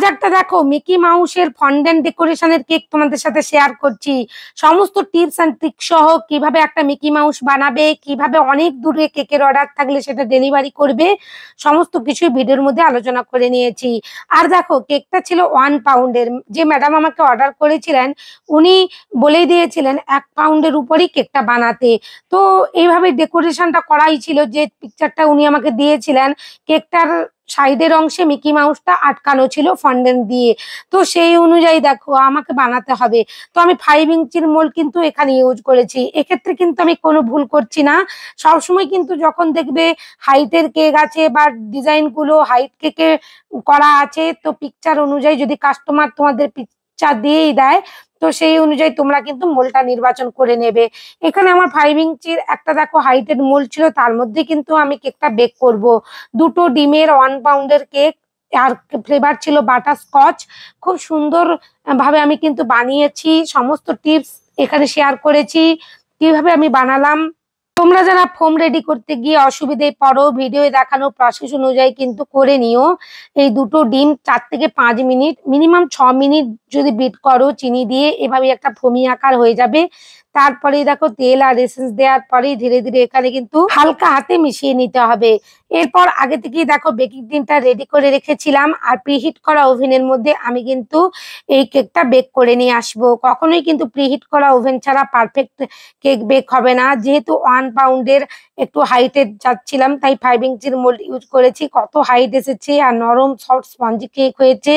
একটা দেখো মিকি মাউসের ফন্ডেন্ট ডেকোরেশনের কেক তোমাদের সাথে শেয়ার করছি। সমস্ত টিপস এন্ড ট্রিক সহ কিভাবে একটা মিকি মাউস বানাবে, কিভাবে অনেক দূরে কেকের অর্ডার থাকলে সেটা ডেলিভারি করবে, সমস্ত কিছু ভিডিওর মধ্যে আলোচনা করে নিয়েছি। আর দেখো কেকটা ছিল 1 পাউন্ডের। যে ম্যাডাম আমাকে অর্ডার করেছিলেন উনি বলেই দিয়েছিলেন 1 পাউন্ডের উপরই কেকটা বানাতে। তো এইভাবে ডেকোরেশনটা করাই ছিল। যে পিকচারটা উনি আমাকে দিয়েছিলেন, কেকটার সাইডের অংশে মিকি মাউসটা আটকানো ছিল ফন্ডেন্ট দিয়ে। তো সেই অনুযায়ী দেখো আমাকে বানাতে হবে। তো আমি 5 ইঞ্চির মোল্ড কিন্তু এখানে ইউজ করেছি। এক্ষেত্রে কিন্তু আমি কোনো ভুল করছি না। সবসময় কিন্তু যখন দেখবে হাইটের কেক আছে বা ডিজাইন গুলো হাইট কেকে করা আছে, তো পিকচার অনুযায়ী যদি কাস্টমার তোমাদের পিকচার দিয়েই দেয়, তো সেই অনুযায়ী তোমরা কিন্তু মোলটা নির্বাচন করে নেবে। এখানে আমার 5 ইঞ্চির একটা দেখো হাইটের মোল ছিল, তার মধ্যে কিন্তু আমি কেকটা বেক করব। 2টো ডিমের 1 পাউন্ডের কেক, আর ফ্লেভার ছিল বাটার স্কচ। খুব সুন্দর ভাবে আমি কিন্তু বানিয়েছি। সমস্ত টিপস এখানে শেয়ার করেছি কিভাবে আমি বানালাম। তোমরা যারা ফোম রেডি করতে গিয়ে অসুবিধায় পড়ো, ভিডিও দেখানো প্রসেস অনুযায়ী কিন্তু করে নিও। এই 2টো ডিম 4 থেকে 5 মিনিট, মিনিমাম 6 মিনিট যদি বিট করো চিনি দিয়ে, এভাবে একটা ফোমি আকার হয়ে যাবে। তারপরেই দেখো তেল আর এসেন্স দেওয়ার পরেই ধীরে ধীরে এখানে কিন্তু হালকা হাতে মিশিয়ে নিতে হবে। এরপর আগে থেকেই দেখো বেকিং টিনটা রেডি করে রেখেছিলাম, আর প্রিহিট করা ওভেনের মধ্যে আমি কিন্তু এই কেকটা বেক করে নিয়ে আসবো। কখনোই কিন্তু প্রিহিট করা ওভেন ছাড়া পারফেক্ট কেক বেক হবে না। যেহেতু 1 পাউন্ডের একটু হাইটের যাচ্ছিলাম, তাই 5 ইঞ্চির মোল্ড ইউজ করেছি। কত হাইট এসেছে আর নরম সফট স্পঞ্জি কেক হয়েছে।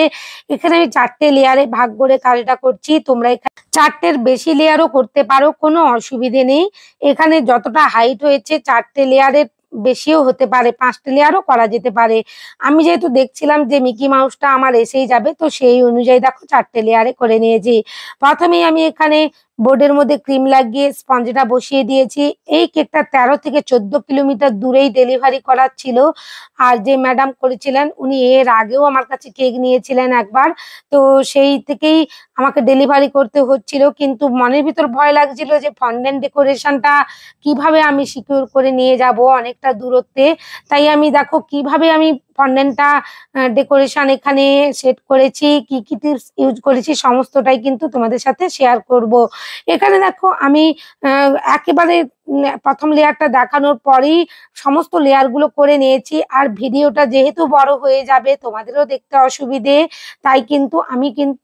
এখানে আমি 4টে লেয়ারে ভাগ করে কাজটা করছি। তোমরা এখানে 4টের বেশি লেয়ারও করতে পারো, কোনো অসুবিধে নেই। এখানে যতটা হাইট হয়েছে 4টে লেয়ারের বেশিও হতে পারে, 5টে লেয়ারও করা যেতে পারে। আমি যেহেতু দেখছিলাম যে মিকি মাউসটা আমার এসেই যাবে, তো সেই অনুযায়ী দেখো 4টে লেয়ারে করে নিয়েছি। প্রথমেই আমি এখানে বোর্ডের মধ্যে ক্রিম লাগিয়ে স্পঞ্জটা বসিয়ে দিয়েছি। এই কেকটা 13 থেকে 14 কিলোমিটার দূরেই ডেলিভারি করার ছিল। আর যে ম্যাডাম করেছিলেন উনি এর আগেও আমার কাছে কেক নিয়েছিলেন একবার। তো সেই থেকেই আমাকে ডেলিভারি করতে হচ্ছিল, কিন্তু মনের ভিতর ভয় লাগছিল যে ফন্ডেন্ট ডেকোরেশনটা কিভাবে আমি সিকিউর করে নিয়ে যাব অনেকটা দূরত্বে। তাই আমি দেখো কিভাবে আমি ফন্ডেন্টটা ডেকোরেশন এখানে সেট করেছি, কি কি টিপস ইউজ করেছি সমস্তটাই কিন্তু তোমাদের সাথে শেয়ার করব। এখানে দেখো আমি একেবারে প্রথম লেয়ারটা দেখানোর পরেই সমস্ত লেয়ারগুলো করে নিয়েছি। আর ভিডিওটা যেহেতু বড় হয়ে যাবে, তোমাদেরও দেখতে অসুবিধে, তাই কিন্তু আমি কিন্তু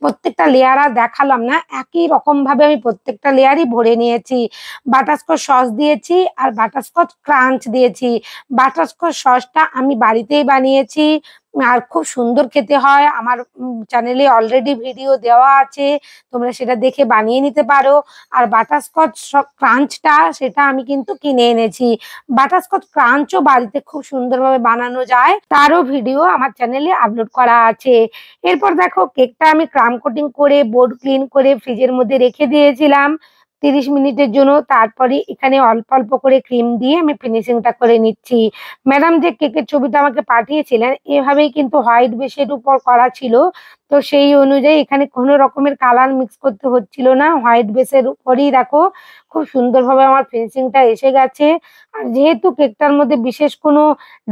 প্রত্যেকটা লেয়ার আর দেখালাম না। একই রকম ভাবে আমি প্রত্যেকটা লেয়ারই ভরে নিয়েছি। বাটারস্কচ সস দিয়েছি আর বাটারস্কচ ক্রাঞ্চ দিয়েছি। বাটারস্কচ সসটা আমি বাড়িতেই বানিয়েছি, আর খুব সুন্দর খেতে হয়। আমার চ্যানেলে অলরেডি ভিডিও দেওয়া আছে, তোমরা সেটা দেখে বানিয়ে নিতে পারো। আর বাটারস্কচ ক্রাঞ্চটা সেটা আমি কিন্তু কিনে এনেছি। বাটারস্কচ ক্রাঞ্চও বাড়িতে খুব সুন্দরভাবে বানানো যায়, তারও ভিডিও আমার চ্যানেলে আপলোড করা আছে। এরপর দেখো কেকটা আমি ক্রাম কোটিং করে বোর্ড ক্লিন করে ফ্রিজের মধ্যে রেখে দিয়েছিলাম 30 মিনিটের জন্য। তারপরে এখানে অল্প অল্প করে ক্রিম দিয়ে আমি ফিনিশিংটা করে নিচ্ছি। ম্যাডাম যে কেকের ছবিটা আমাকে পাঠিয়েছিলেন এভাবেই কিন্তু হোয়াইট বেসের উপর করা ছিল। তো সেই অনুযায়ী এখানে কোনো রকমের কালার মিক্স করতে হচ্ছিল না, হোয়াইট বেসের উপরই দেখো খুব সুন্দরভাবে আমার ফিনিশিংটা এসে গেছে। আর যেহেতু কেকটার মধ্যে বিশেষ কোনো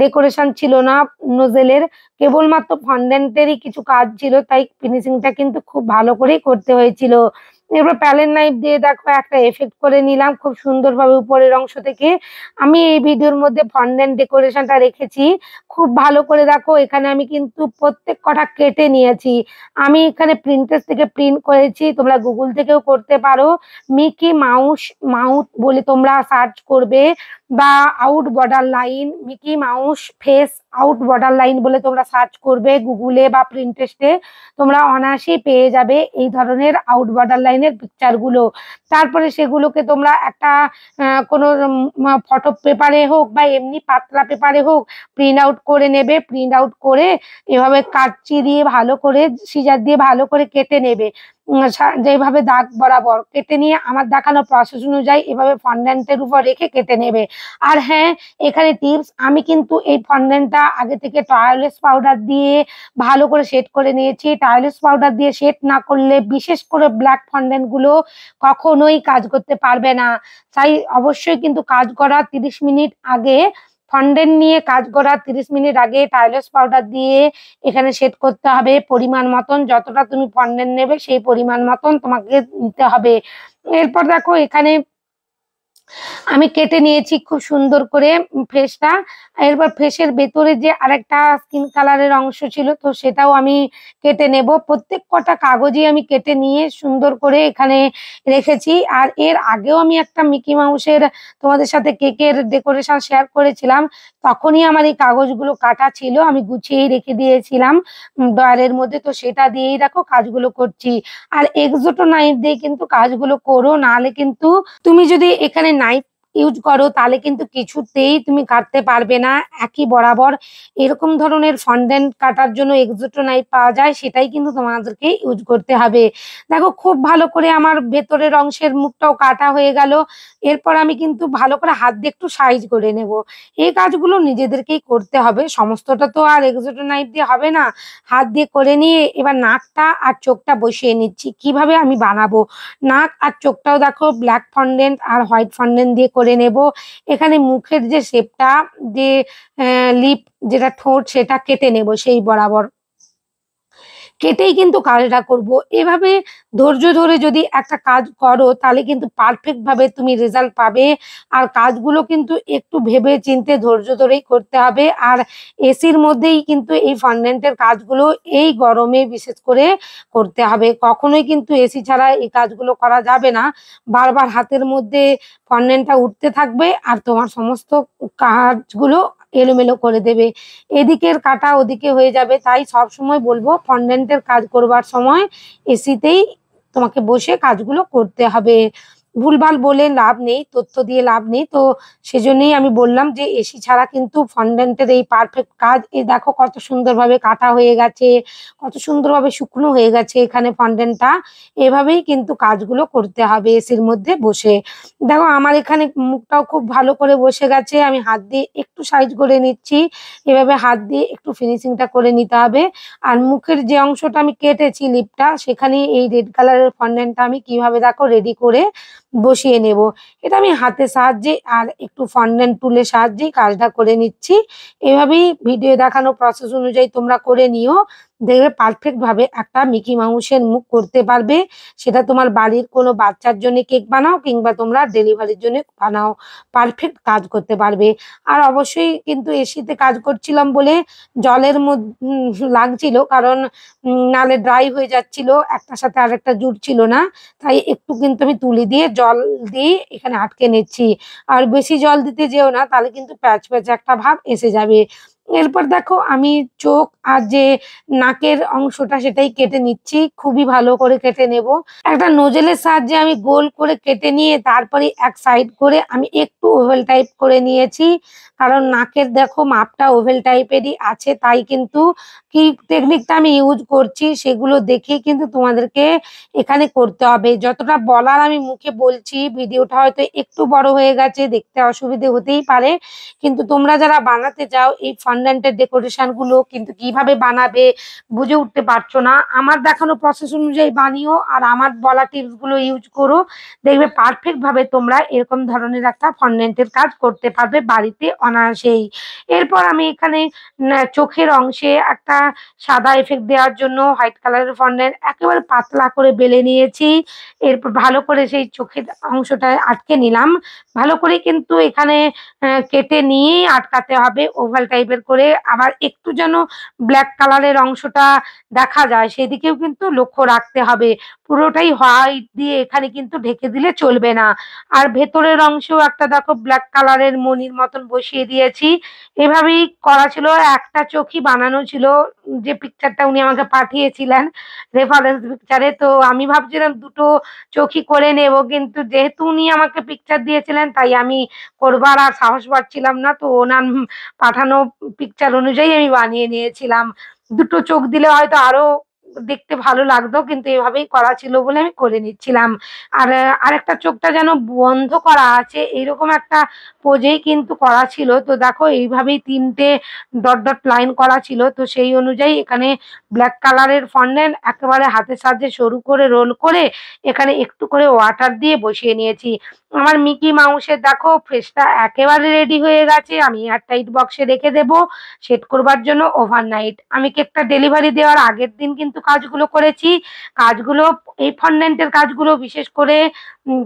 ডেকোরেশন ছিল না নোজেলের, কেবলমাত্র ফন্ডেন্টেরই কিছু কাজ ছিল, তাই ফিনিশিংটা কিন্তু খুব ভালো করেই করতে হয়েছিল। এরপর প্যালেট নাইফ দিয়ে দেখো একটা এফেক্ট করে নিলাম খুব সুন্দরভাবে উপরের অংশ থেকে। আমি এই ভিডিওর মধ্যে ফন্ডেন্ট ডেকোরেশনটা রেখেছি খুব ভালো করে। দেখো এখানে আমি কিন্তু প্রত্যেক কটা কেটে নিয়েছি। আমি এখানে প্রিন্টার্স থেকে প্রিন্ট করেছি, তোমরা গুগল থেকেও করতে পারো। মিকি মাউস মাউথ বলে তোমরা সার্চ করবে, বা out border line, Mickey mouse face out border line বলে তোমরা সার্চ করবে গুগলে বা প্রিন্টারেস্টে, তোমরা অনায়াসেই পেয়ে যাবে এই ধরনের আউট বর্ডার লাইনের পিকচার গুলো। তারপরে সেগুলোকে তোমরা একটা কোনো ফটো পেপারে হোক বা এমনি পাতলা পেপারে হোক প্রিন্ট আউট করে নেবে। প্রিন্ট আউট করে এভাবে কাঁচি দিয়ে ভালো করে সিজার দিয়ে ভালো করে কেটে নেবে। যেভাবে দাগ বরাবর কেটে নিয়ে আমার দেখানো প্রসেস অনুযায়ী এভাবে ফন্ডেন্টের উপর রেখে কেটে নেবে। আর হ্যাঁ, এখানে টিপস, আমি কিন্তু এই ফন্ডেন্টটা আগে থেকে টয়ালেস পাউডার দিয়ে ভালো করে সেট করে নিয়েছি। টয়ালেস পাউডার দিয়ে সেট না করলে বিশেষ করে ব্ল্যাক ফন্ডেন্ট গুলো কখনোই কাজ করতে পারবে না। তাই অবশ্যই কিন্তু কাজ করার 30 মিনিট আগে ফন্ডেন্ট নিয়ে কাজ করার 30 মিনিট আগে টাইলস পাউডার দিয়ে এখানে সেট করতে হবে পরিমাণ মতন। যতটা তুমি ফন্ডেন্ট নেবে সেই পরিমাণ মতন তোমাকে নিতে হবে। এরপর দেখো এখানে আমি কেটে নিয়েছি খুব সুন্দর করে ফেসটা। এরপর ফেসের ভেতরে যে আরেকটা স্কিন কালারের অংশ ছিল তো সেটাও আমি কেটে নেব। প্রত্যেক কটা কাগজই আমি কেটে নিয়ে সুন্দর করে এখানে রেখেছি। আর এর আগেও আমি একটা মিকি মাউসের তোমাদের সাথে কেকের ডেকোরেশন শেয়ার করেছিলাম, তখনই আমার এই কাগজগুলো কাটা ছিল, আমি গুছিয়েই রেখে দিয়েছিলাম ড্রয়ারের মধ্যে। তো সেটা দিয়েই দেখো কাজগুলো করছি। আর এক্সোটো নাইফ দিয়ে কিন্তু কাজগুলো করো, নাহলে কিন্তু তুমি যদি এখানে নাইফ ইউজ করো তাহলে কিন্তু কিছুতেই তুমি কাটতে পারবে না একই বরাবর। এরকম ধরনের ফন্ডেন্ট কাটার জন্য এক্সোটো নাইফ পাওয়া যায়, সেটাই কিন্তু তোমাদেরকে ইউজ করতে হবে। দেখো খুব ভালো করে আমার ভেতরের অংশের মুখটাও কাটা হয়ে গেল। এরপর আমি কিন্তু ভালো করে হাত দিয়ে একটু সাইজ করে নেব। এই কাজগুলো নিজেদেরকেই করতে হবে, সমস্তটা তো আর এক্সোটো নাইফ দিয়ে হবে না। হাত দিয়ে করে নিয়ে এবার নাকটা আর চোখটা বসিয়ে নিচ্ছি। কিভাবে আমি বানাবো নাক আর চোখটাও দেখো ব্ল্যাক ফন্ডেন্ট আর হোয়াইট ফন্ডেন্ট দিয়ে করে নেব। এখানে মুখের যে শেপটা, যে লিপ যেটা ঠোঁট সেটা কেটে নেব সেই বরাবর, কেটেই কিন্তু কাজটা করব। এভাবে ধৈর্য ধরে যদি একটা কাজ করো তাহলে কিন্তু পারফেক্ট ভাবে তুমি রেজাল্ট পাবে। আর কাজগুলো কিন্তু একটু ভেবে চিন্তে ধৈর্য ধরেই করতে হবে। আর এসির মধ্যেই কিন্তু এই ফন্ডেন্টের কাজগুলো এই গরমে বিশেষ করে করতে হবে, কখনোই কিন্তু এসি ছাড়া এই কাজগুলো করা যাবে না। বারবার হাতের মধ্যে ফন্ডেন্টটা উঠতে থাকবে আর তোমার সমস্ত কাজগুলো এলোমেলো করে দেবে, এদিকের কাটা ওদিকে হয়ে যাবে। তাই সব সময় বলবো ফন্ডেন্টের কাজ করবার সময় এসিতেই তোমাকে বসে কাজগুলো করতে হবে। ভুলভাল বলে লাভ নেই, তথ্য দিয়ে লাভ নেই। তো সেজন্যই আমি বললাম যে এসি ছাড়া কিন্তু ফন্ডেন্টের এই পারফেক্ট কাজ। এই দেখো কত সুন্দরভাবে কাটা হয়ে গেছে, কত সুন্দরভাবে শুকনো হয়ে গেছে এখানে ফন্ডেন্টটা। এভাবেই কিন্তু কাজগুলো করতে হবে এসির মধ্যে বসে। দেখো আমার এখানে মুখটাও খুব ভালো করে বসে গেছে, আমি হাত দিয়ে একটু সাইজ করে নিচ্ছি। এভাবে হাত দিয়ে একটু ফিনিশিংটা করে নিতে হবে। আর মুখের যে অংশটা আমি কেটেছি লিপটা, সেখানে এই রেড কালারের ফন্ডেন্টটা আমি কিভাবে দেখো রেডি করে বসিয়ে নেব। এটা আমি হাতের সাহায্যে আর একটু ফন্ডেন্ট টুলের সাহায্যেই কাজটা করে নিচ্ছি। এভাবেই ভিডিও দেখানো প্রসেস অনুযায়ী তোমরা করে নিও, দেখবে পারফেক্ট ভাবে একটা মিকি মাউসের মুখ করতে পারবে। সেটা তোমার বাড়ির কোনো বাচ্চার জন্য কেক বানাও কিংবা তোমরা ডেলিভারির জন্য বানাও, পারফেক্ট কাজ করতে পারবে। আর অবশ্যই কিন্তু এসিতে কাজ করছিলাম বলে জলের মধ্যে লাগছিল, কারণ নালে ড্রাই হয়ে যাচ্ছিল, একটার সাথে আরেকটা জুড়ছিল না। তাই একটু কিন্তু আমি তুলি দিয়ে জল দিয়ে এখানে আটকে নিচ্ছি। আর বেশি জল দিতে যেও না, তাহলে কিন্তু প্যাচ প্যাচ একটা ভাব এসে যাবে। এরপর দেখো আমি চোখ আর যে নাকের অংশটা সেটাই কেটে নিচ্ছি, খুবই ভালো করে কেটে নেব। একটা নোজেলের সাহায্যে আমি গোল করে কেটে নিয়ে তারপরে এক সাইড করে আমি একটু ওভেল টাইপ করে নিয়েছি, কারণ নাকের দেখো মাপটা ওভেল টাইপেরই আছে। তাই কিন্তু কি টেকনিকটা আমি ইউজ করছি সেগুলো দেখেই কিন্তু তোমাদেরকে এখানে করতে হবে। যতটা বলার আমি মুখে বলছি, ভিডিওটা হয়তো একটু বড় হয়ে গেছে, দেখতে অসুবিধে হতেই পারে। কিন্তু তোমরা যারা বানাতে চাও এই ফন্ডেন্টের ডেকোরেশন গুলো কিন্তু কিভাবে বানাবে বুঝে উঠতে পারছো না, আমার দেখানো প্রসেস অনুযায়ী বানিও আর আমার বলা টিপস গুলো ইউজ করো, দেখবে পারফেক্ট ভাবে তোমরা এরকম ধরনের একটা ফন্ডেন্টের কাজ করতে পারবে বাড়িতে অনায়াসেই। এরপর আমি এখানে চোখের অংশে একটা সাদা এফেক্ট দেওয়ার জন্য হোয়াইট কালারের ফন্ডেন্ট একেবারে পাতলা করে বেলে নিয়েছি। এরপর ভালো করে সেই চোখের অংশটা আটকে নিলাম। ভালো করে কিন্তু এখানে কেটে নিয়েই আটকাতে হবে ওভাল টাইপের করে। আবার একটু যেন ব্ল্যাক কালারের অংশটা দেখা যায় সেদিকেও কিন্তু লক্ষ্য রাখতে হবে। পুরোটাই হোয়াইট দিয়ে এখানে কিন্তু ঢেকে দিলে চলবে না। আর ভেতরের অংশেও একটা দেখো ব্ল্যাক কালারের মণির মতন বসিয়ে দিয়েছি। এভাবেই করা ছিল, একটা চোখই বানানো ছিল। যে পিকচারটা উনি আমাকে পাঠিয়েছিলেন রেফারেন্স পিকচারে, তো আমি ভাবছিলাম দুটো চোখই করে নেব, কিন্তু যেহেতু উনি আমাকে পিকচার দিয়েছিলেন তাই আমি করবার আর সাহস পাচ্ছিলাম না। তো ওনার পাঠানো পিকচার অনুযায়ী আমি বানিয়ে নিয়েছিলাম। দুটো চোখ দিলে হয়তো আরো দেখতে ভালো লাগতো, কিন্তু এভাবেই করা ছিল বলে আমি করে নিচ্ছিলাম। আর আরেকটা চোখটা যেন বন্ধ করা আছে এইরকম একটা পোজেই কিন্তু করা ছিল। তো দেখো এইভাবেই 3টে ডট ডট লাইন করা ছিল। তো সেই অনুযায়ী এখানে ব্ল্যাক কালারের ফন্ডেন্ট একেবারে হাতের সাহায্যে সরু করে রোল করে এখানে একটু করে ওয়াটার দিয়ে বসিয়ে নিয়েছি। আমার মিকি মাউসের দেখো ফেসটা একেবারে রেডি হয়ে গেছে। আমি এয়ারটাইট বক্সে রেখে দেবো সেট করবার জন্য ওভারনাইট। আমি কেকটা ডেলিভারি দেওয়ার আগের দিন কিন্তু কাজগুলো করেছি। কাজগুলো এই ফন্ডেন্টের কাজগুলো বিশেষ করে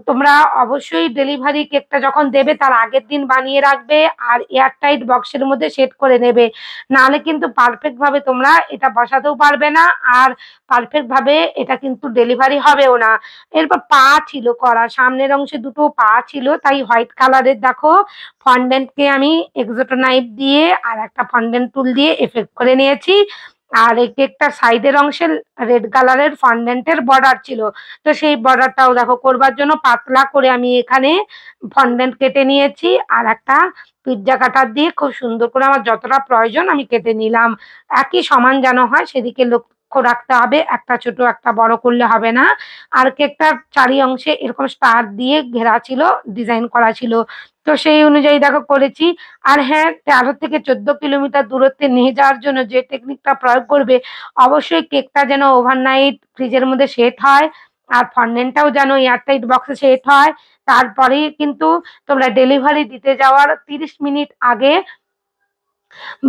তোমরা অবশ্যই ডেলিভারি কেকটা যখন দেবে তার আগের দিন বানিয়ে রাখবে আর এয়ারটাইট বক্সের মধ্যে সেট করে নেবে। নাহলে কিন্তু পারফেক্ট ভাবে তোমরা এটা বসাতেও পারবে না আর পারফেক্ট ভাবে এটা কিন্তু ডেলিভারি হবেও না। এরপর পা ছিল করা, সামনের অংশে দুটো পা ছিল, তাই হোয়াইট কালারের দেখো ফন্ডেন্টকে আমি এক্সোটো নাইফ দিয়ে আর একটা ফন্ডেন্ট টুল দিয়ে এফেক্ট করে নিয়েছি। আর এই কেকটার সাইডের অংশে রেড কালারের ফন্ডেন্টের বর্ডার ছিল, তো সেই বর্ডারটাও দেখো করবার জন্য পাতলা করে আমি এখানে ফন্ডেন্ট কেটে নিয়েছি আর একটা পিৎজা কাটার দিয়ে খুব সুন্দর করে আমার যতটা প্রয়োজন আমি কেটে নিলাম। একই সমান যেন হয় সেদিকে লক্ষ্য রাখতে হবে, একটা ছোট একটা বড় করলে হবে না। আর কেকটার চারি অংশে এরকম স্টার দিয়ে ঘেরা ছিল, ডিজাইন করা ছিল, তো সেই অনুযায়ী দেখো করেছি। আর হ্যাঁ, 13 থেকে 14 কিলোমিটার দূরত্বে নিয়ে যাওয়ার জন্য যে টেকনিকটা প্রয়োগ করবে, অবশ্যই কেকটা যেন ওভারনাইট ফ্রিজের মধ্যে সেট হয় আর ফন্ডেন্টটাও যেন এয়ারটাইট বক্সে সেট হয়। তারপরেই কিন্তু তোমরা ডেলিভারি দিতে যাওয়ার 30 মিনিট আগে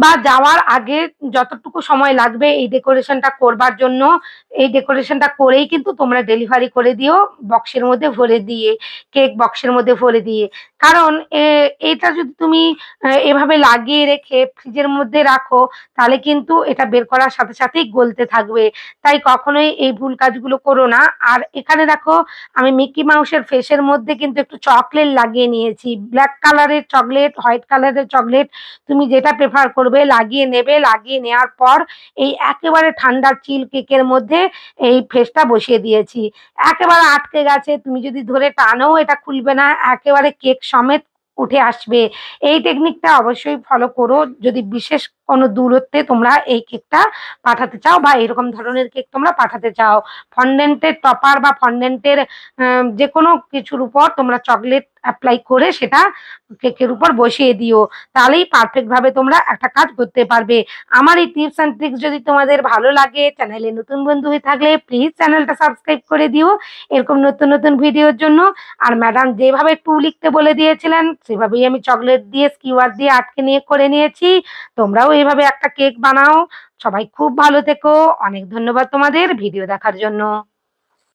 বা যাওয়ার আগে যতটুকু সময় লাগবে এই ডেকোরেশনটা করবার জন্য, এই ডেকোরেশনটা করেই কিন্তু তোমরা ডেলিভারি করে দিও বক্সের মধ্যে ভরে দিয়ে, কেক বক্সের মধ্যে ভরে দিয়ে। কারণ এটা যদি তুমি এভাবে লাগিয়ে রেখে ফ্রিজের মধ্যে রাখো তাহলে কিন্তু এটা বের করার সাথে সাথেই গলতে থাকবে। তাই কখনোই এই ভুল কাজগুলো করো না। আর এখানে দেখো আমি মিকি মাউসের ফেসের মধ্যে কিন্তু একটু চকলেট লাগিয়ে নিয়েছি, ব্ল্যাক কালারের চকলেট, হোয়াইট কালারের চকলেট, তুমি যেটা প্রেফার করবে লাগিয়ে নেবে। লাগিয়ে নেওয়ার পর এই একেবারে ঠান্ডা চিল কেকের মধ্যে এই ফেসটা বসিয়ে দিয়েছি। একেবারে আটকে গেছে, তুমি যদি ধরে টানো এটা খুলবে না, একেবারে কেক সমেত উঠে আসবে। এই টেকনিকটা অবশ্যই ফলো করো যদি বিশেষ কোনো দূরত্বে তোমরা এই কেকটা পাঠাতে চাও বা এরকম ধরনের কেক তোমরা পাঠাতে চাও। ফন্ডেন্টের টপার বা ফন্ডেন্টের যে কোনো কিছুর উপর তোমরা চকলেট অ্যাপ্লাই করে সেটা কেকের উপর বসিয়ে দিও, তাহলেই পারফেক্ট ভাবে তোমরা একটা কাজ করতে পারবে। আমার এই টিপস অ্যান্ড ট্রিক্স যদি তোমাদের ভালো লাগে, চ্যানেলে নতুন বন্ধু হয়ে থাকলে প্লিজ চ্যানেলটা সাবস্ক্রাইব করে দিও এরকম নতুন নতুন ভিডিওর জন্য। আর ম্যাডাম যেভাবে টু লিখতে বলে দিয়েছিলেন সেভাবেই আমি চকলেট দিয়ে স্কিওয়ার দিয়ে আটকে নিয়ে করে নিয়েছি। তোমরাও এইভাবে একটা কেক বানাও। সবাই খুব ভালো থেকো। অনেক ধন্যবাদ তোমাদের ভিডিও দেখার জন্য।